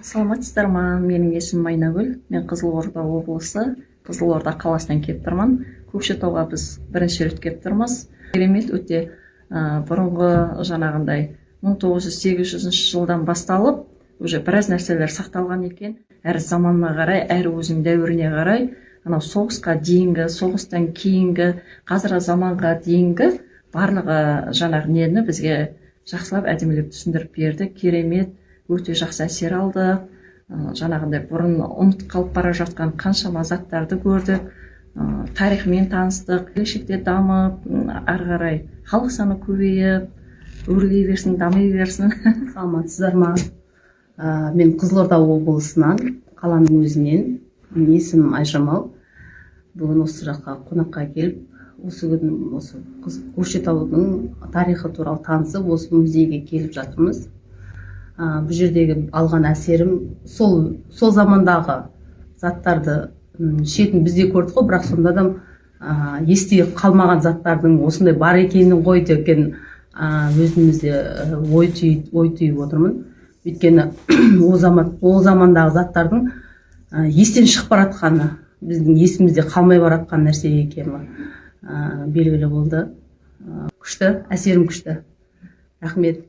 Саламатсыздар ма? Менің есімім Айнагүл. Мен Қызылорда облысы, Қызылорда қаласынан келіп тұрмын. Көкшетауға біз бірінші рет келіп тұрмыз. Керемет, өте бұрынғы жаңағындай 1900-800 жылдан басталып, уже біраз нәрселер сақталған екен. Әр заманына қарай, әр өзінің дәуіріне қарай, анау соғысқа дейінгі, соғыстан кейінгі, қазіргі заманға дейінгі барлығы жаңағы нені бізге жақсылап әдемілеп түсіндіріп берді. Керемет, өте жақсы әсер алды. Жаңағындай бұрын ұмыт қалып бара жатқан қаншама заттарды көрдік. Тарихымен таныстық, келешекте дамып, ары қарай халық саны көбейіп, өрлей берсін, дами берсін. Саламатсыздар ма? Мен Қызылорда облысынан, қаланың өзінен. Есімім Айжамал. Бүгін осы жаққа қонаққа келіп, осы күн осы Көкшетаудың тарихы туралы танысып, осы музейге келіп жатырмыз. Бұл жердегі алған әсерім сол замандағы заттарды шетін бізде көрдік қой, бірақ сонда да ести қалмаған заттардың осындай бар екенін ғой деген өзімізде ой түйіп отырмын. Өйткені ол замандағы заттардың естен шығып баратқаны, біздің есімізде қалмай баратқан нәрсе екені белгілі болды. Күшті, әсерім күшті. Рахмет.